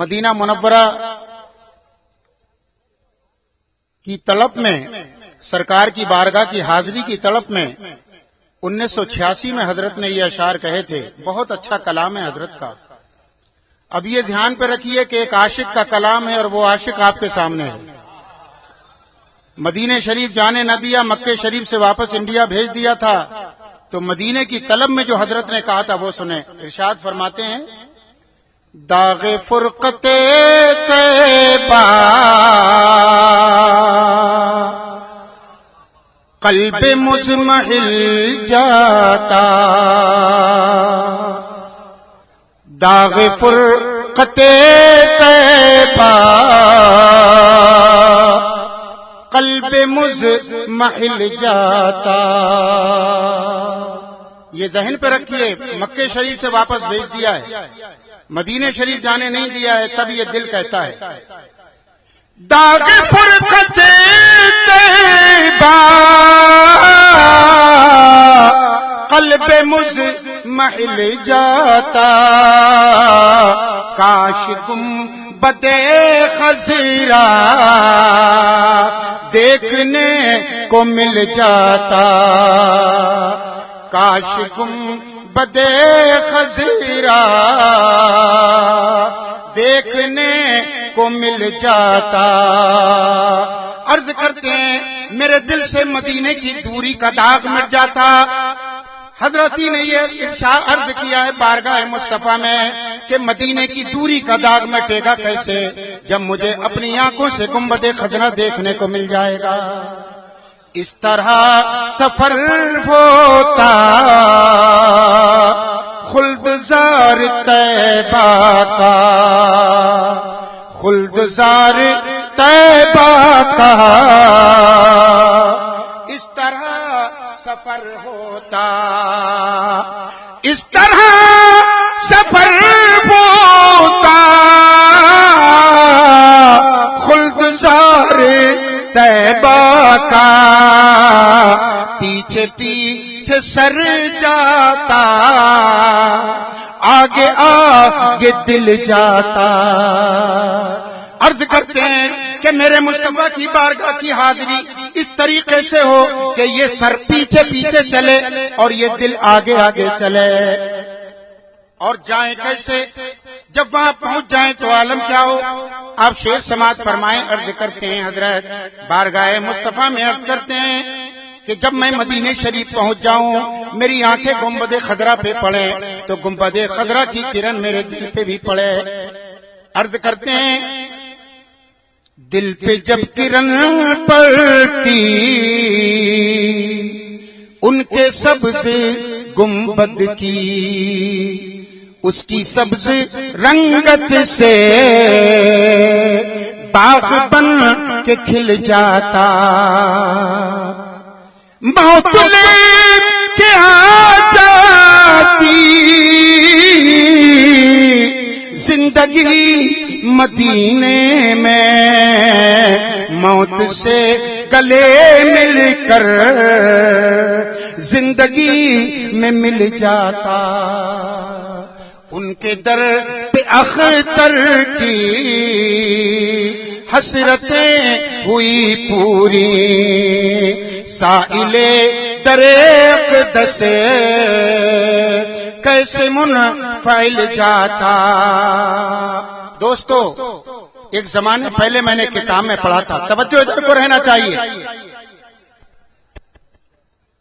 مدینہ منورہ کی طلب میں، سرکار کی بارگاہ کی حاضری کی طلب میں 1986 میں حضرت نے یہ اشعار کہے تھے. بہت اچھا کلام ہے حضرت کا. اب یہ دھیان پہ رکھیے کہ ایک عاشق کا کلام ہے اور وہ عاشق آپ کے سامنے ہے. مدینہ شریف جانے نہ دیا، مکہ شریف سے واپس انڈیا بھیج دیا تھا، تو مدینے کی طلب میں جو حضرت نے کہا تھا وہ سنیں. ارشاد فرماتے ہیں: داغ فرقت طیبہ قلب مزمحل جاتا، داغ فرقت طیبہ قلب مزمحل جاتا. یہ ذہن پہ رکھیے، مکہ شریف سے واپس بھیج دیا ہے، مدینہ شریف جانے نہیں دیا ہے، تب یہ دل کہتا ہے داغ فرقت طیبہ قلب مزمحل جاتا، کاش گنبد خضرا دیکھنے کو مل جاتا، کاش گنبد خضرا دیکھنے کو مل جاتا. عرض کرتے ہیں میرے دل سے مدینے کی دوری کا داغ مٹ جاتا. حضرت نے یہ ارشاد عرض کیا ہے بارگاہ مصطفیٰ میں کہ مدینے کی دوری کا داغ مٹے گا کیسے، جب مجھے اپنی آنکھوں سے گنبد خضرا دیکھنے کو مل جائے گا. اس طرح سفر ہوتا خلدزار طیبہ کا، خلدزار طیبہ کا، اس طرح سفر ہوتا، اس طرح سفر ہوتا خلدزار طیبہ کا، پیچھے پیچھے سر جاتا، آگے آگے دل جاتا. عرض کرتے ہیں کہ میرے مصطفیٰ کی بارگاہ کی حاضری اس طریقے سے ہو کہ یہ سر پیچھے پیچھے چلے اور یہ دل آگے آگے چلے. اور جائیں کیسے؟ جب وہاں پہنچ جائیں تو عالم کیا ہو؟ آپ شعر سماعت فرمائیں. عرض کرتے ہیں حضرت بارگاہ مصطفیٰ میں عرض کرتے ہیں کہ جب میں مدینہ شریف پہنچ جاؤں، میری آنکھیں گنبد خضرا پہ پڑیں تو گنبد خضرا کی کرن میرے دل پہ بھی پڑے. عرض کرتے ہیں دل پہ جب کرن پڑتی ان کے سبز گنبد کی، اس کی سبز رنگت سے باغ بن کے کھل جاتا، موت لے کے آ جاتی زندگی مدینے میں، موت سے گلے مل کر زندگی میں مل جاتا. ان کے در پہ اختر کی حسرتیں ہوئی پوری، سائل در اقدس کیسے منفعل جاتا. دوستو ایک زمانے پہلے میں نے کتاب میں پڑھا تھا، توجہ ادھر کو رہنا چاہیے.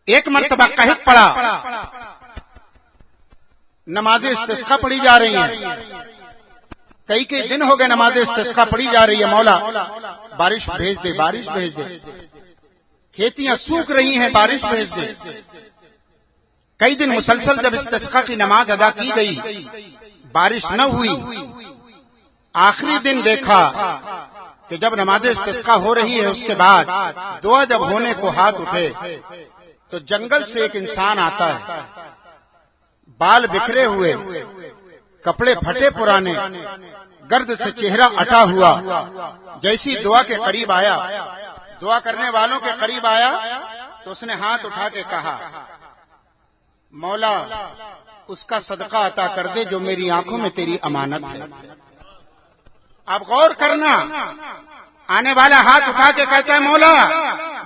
ایک مرتبہ قحط پڑا، نماز استسقاء پڑھی جا رہی ہیں، کئی دن ہو گئے نماز استسقاء پڑھی جا رہی ہے، مولا بارش بھیج دے، بارش بھیج دے، کھیتیاں سوکھ رہی ہیں، بارش بھیج دے. کئی دن مسلسل جب استسقاء کی نماز ادا کی گئی، بارش نہ ہوئی. آخری دن دیکھا کہ جب نماز استسقاء ہو رہی ہے اس کے بعد دعا جب ہونے کو ہاتھ اٹھے تو جنگل سے ایک انسان آتا ہے، بال بکھرے ہوئے، کپڑے پھٹے پرانے، گرد سے چہرہ اٹا ہوا. جیسی دعا کے قریب آیا، دعا کرنے والوں کے قریب آیا تو اس نے ہاتھ اٹھا کے کہا مولا اس کا صدقہ عطا کر دے جو میری آنکھوں میں تیری امانت ہے. اب غور کرنا، آنے والا ہاتھ اٹھا کے کہتا ہے مولا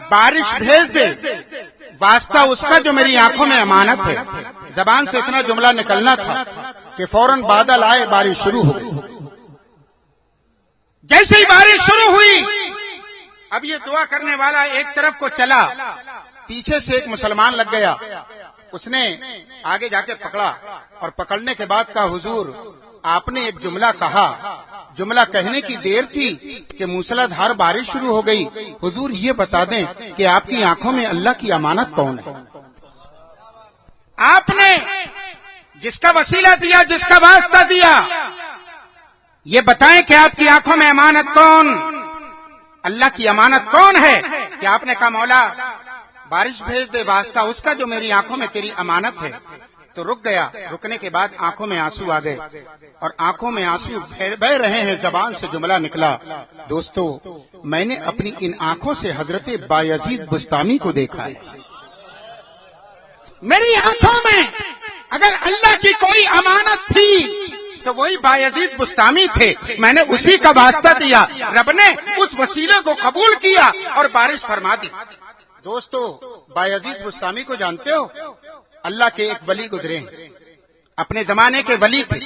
بارش بھیج دے، واسطہ اس کا جو میری آنکھوں میں امانت ہے۔ زبان سے اتنا جملہ نکلنا تھا کہ فوراً بادل آئے، بارش شروع ہو گئی۔ جیسے ہی بارش شروع ہوئی، اب یہ دعا کرنے والا ایک طرف کو چلا، پیچھے سے ایک مسلمان لگ گیا، اس نے آگے جا کے پکڑا، اور پکڑنے کے بعد کہا حضور آپ نے ایک جملہ کہا، جملہ کہنے کی دیر تھی کہ موسلا دھار بارش شروع ہو گئی، حضور یہ بتا دیں کہ آپ کی آنکھوں میں اللہ کی امانت کون ہے؟ آپ نے جس کا وسیلہ دیا، جس کا واسطہ دیا، یہ بتائیں کہ آپ کی آنکھوں میں امانت کون، اللہ کی امانت کون ہے؟ کہ آپ نے کہا مولا بارش بھیج دے، واسطہ اس کا جو میری آنکھوں میں تیری امانت ہے۔ تو رک گیا، رکنے کے بعد آنکھوں میں آنسو آ گئے، اور آنکھوں میں آنسو بہ رہے ہیں، زبان سے جملہ نکلا، دوستو میں نے اپنی ان آنکھوں سے حضرت بایزید بستامی کو دیکھا ہے۔ میری آنکھوں میں اگر اللہ کی کوئی امانت تھی تو وہی بایزید بستامی تھے، میں نے اسی کا واسطہ دیا، رب نے اس وسیلے کو قبول کیا اور بارش فرما دی۔ دوستو بایزید بستامی کو جانتے ہو؟ اللہ کے ایک ولی گزرے ہیں، اپنے زمانے کے ولی تھے،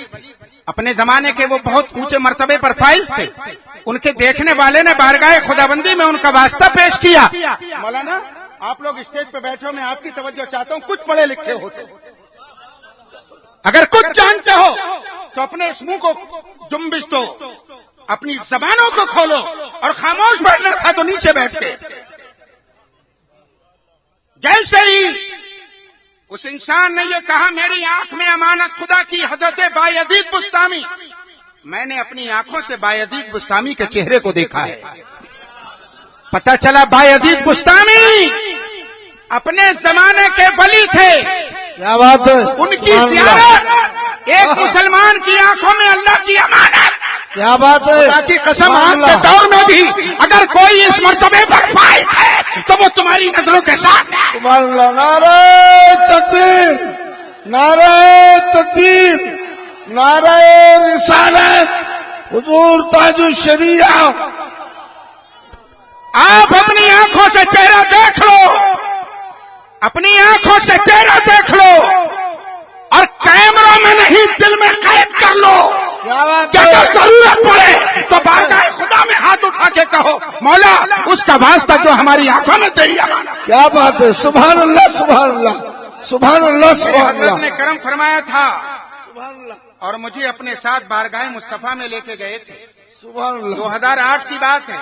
اپنے زمانے کے وہ بہت اونچے مرتبے پر فائز تھے۔ ان کے دیکھنے والے نے بارگاہ خداوندی میں ان کا واسطہ پیش کیا۔ مولانا آپ لوگ اسٹیج پہ بیٹھے ہو، میں آپ کی توجہ چاہتا ہوں، کچھ پڑھے لکھے ہوتے، اگر کچھ جانتے ہو تو اپنے اس منہ کو جنبش دو، اپنی زبانوں کو کھولو، اور خاموش بیٹھنا تھا تو نیچے بیٹھتے۔ جیسے ہی اس انسان نے یہ کہا میری آنکھ میں امانت خدا کی، حضرت بایزید بستامی، میں نے اپنی آنکھوں سے بایزید بستامی کے چہرے کو دیکھا ہے۔ پتہ چلا بایزید بستامی اپنے زمانے کے ولی تھے، کیا بات ہے، ان کی زیارت ایک مسلمان کی آنکھوں میں اللہ کی امانت، کیا بات ہے، خدا کی قسم آج کے دور میں بھی اگر کوئی اس مرتبے پر فائز ہے تو وہ تمہاری نظروں کے ساتھ ہے۔ سبحان اللہ، نعرہ تکبیر، نعرہ تکبیر، نعرہ رسالت، حضور تاج الشریعہ۔ آپ اپنی آنکھوں سے چہرہ دیکھ لو، اپنی آنکھوں سے چہرہ دیکھ لو، اور کیمروں میں نہیں دل میں قید کر لو۔ کیا بات کہ ہے، اگر ضرورت پڑے تو بارگاہ خدا میں ہاتھ اٹھا کے کہو مولا اس کا واسطہ جو ہماری آنکھوں میں تیری امانت۔ کیا بات ہے، سبحان اللہ، سبحان اللہ، سبحان اللہ، سبحان حضرت نے اللہ، کرم فرمایا تھا سبحان اللہ، اور مجھے اپنے ساتھ بارگاہ مصطفیٰ میں لے کے گئے تھے۔ سبحان اللہ، 2008 کی بات ہے،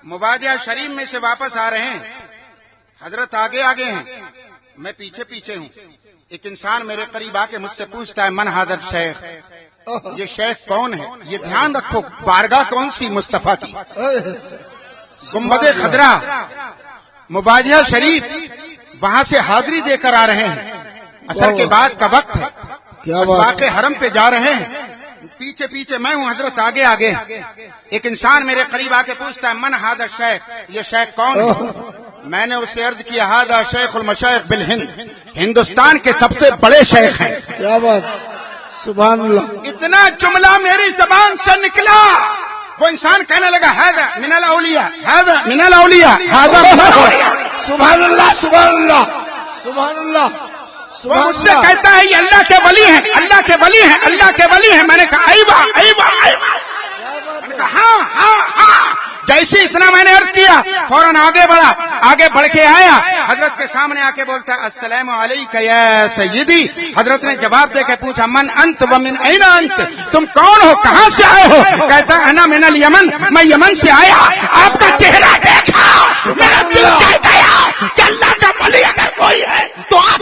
مبادیہ شریف میں سے واپس آ رہے ہیں، حضرت آگے آگے ہیں، میں پیچھے پیچھے ہوں۔ ایک انسان میرے قریب آ کے مجھ سے پوچھتا ہے من حاضر شیخ، یہ شیخ کون ہے؟ یہ دھیان رکھو بارگاہ کون سی؟ مصطفیٰ کی، گنبد خضرا، مبادیہ شریف، وہاں سے حاضری دے کر آ رہے ہیں، عصر کے بعد کا وقت ہے، کیا بات اسواق حرم پہ جا رہے ہیں، پیچھے پیچھے میں ہوں، حضرت آگے آگے۔ ایک انسان میرے قریب آ کے پوچھتا ہے من حاضر شیخ، یہ شیخ کون ہے؟ میں نے اسے عرض کیا ہذا شیخ المشائخ بالہند، ہندوستان کے سب سے بڑے شیخ ہیں۔ کیا بات، سبحان اللہ، اتنا جملہ میری زبان سے نکلا، وہ انسان کہنے لگا ہذا من الاولیاء، ہذا من الاولیاء، ہذا من الاولیاء۔ سبحان اللہ، سبحان اللہ، سبحان اللہ، وہ سبحان مجھ سے اللہ، کہتا ہے یہ اللہ کے ولی ہیں، اللہ کے ولی ہیں، اللہ کے ولی ہیں۔ میں نے کہا ایوہ ایوہ ایوہ، میں نے کہا ہاں ہاں ہاں۔ جیسے اتنا میں نے عرض کیا فوراً آگے بڑھا، آگے بڑھ کے آیا، حضرت کے سامنے آ کے بولتا ہے السلام علیکم یا سیدی۔ حضرت نے جواب دے کے پوچھا من انت ومن این انت، تم کون ہو، کہاں سے آئے ہو؟ کہتا انا من الیمن، میں یمن سے آیا۔ آپ کا چہرہ دیکھا، میرا دل کہہ گیا کہ اللہ کا ولی اگر کوئی ہے تو آپ۔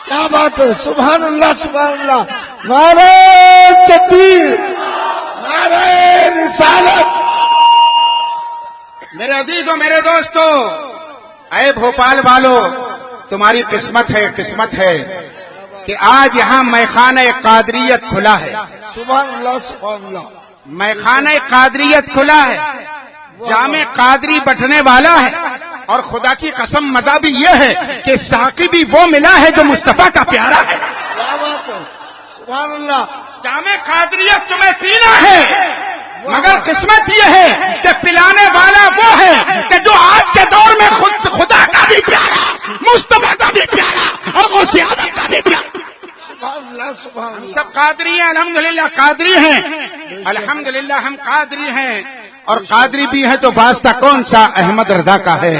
کیا بات ہے، سبحان اللہ، سبحان اللہ، نعرہ تکبیر، نعرہ رسالت۔ میرے عزیزوں، میرے دوستو، اے بھوپال والو، تمہاری قسمت ہے، قسمت ہے کہ آج یہاں میخانہ قادریت کھلا ہے، سبحان اللہ، سبحان اللہ، میخانہ قادریت کھلا ہے، جامع قادری بٹنے والا ہے، اور خدا کی قسم مزہ بھی یہ ہے کہ ساقی بھی وہ ملا ہے جو مصطفیٰ کا پیارا ہے۔ کیا بات ہے، سبحان اللہ، جامع قادریت تمہیں پینا ہے، مگر قسمت یہ ہے کہ پلانے والا وہ ہے کہ جو آج کے دور میں خود خدا کا بھی پیارا، مصطفیٰ کا بھی پیارا اور غوث اعظم کا بھی پیارا۔ سبحان اللہ سبحان ہم اللہ۔ سب قادری ہیں، الحمدللہ قادری ہیں، الحمدللہ ہم قادری ہیں، اور قادری بھی ہے تو واسطہ کون سا؟ احمد رضا کا ہے،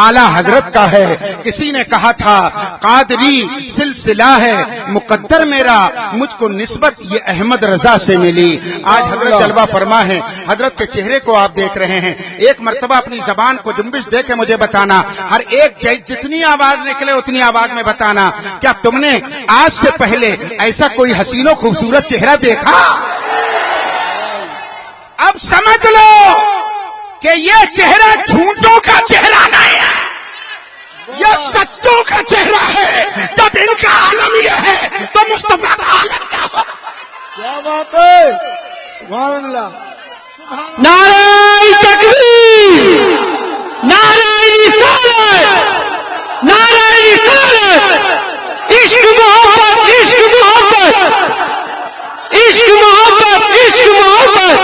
اعلیٰ حضرت کا ہے۔ کسی نے کہا تھا قادری سلسلہ ہے مقدر میرا، مجھ کو نسبت یہ احمد رضا سے ملی۔ آج حضرت جلوہ فرما ہے، حضرت کے چہرے کو آپ دیکھ رہے ہیں۔ ایک مرتبہ اپنی زبان کو جنبش دے کے مجھے بتانا، ہر ایک جتنی آواز نکلے اتنی آواز میں بتانا، کیا تم نے آج سے پہلے ایسا کوئی حسین و خوبصورت چہرہ دیکھا؟ اب سمجھ لو کہ یہ چہرہ جھوٹوں کا چہرہ نہیں ہے، یہ سچوں کا چہرہ ہے۔ جب ان کا عالم یہ ہے تو مصطفیٰ کا عالم کیا ہوگا؟ کیا بات ہے، سبحان اللہ۔ نعرہ تکبیر، نعرہ رسالت، نعرہ رسالت، عشق محبت، عشق محبت، عشق محبت، عشق محبت۔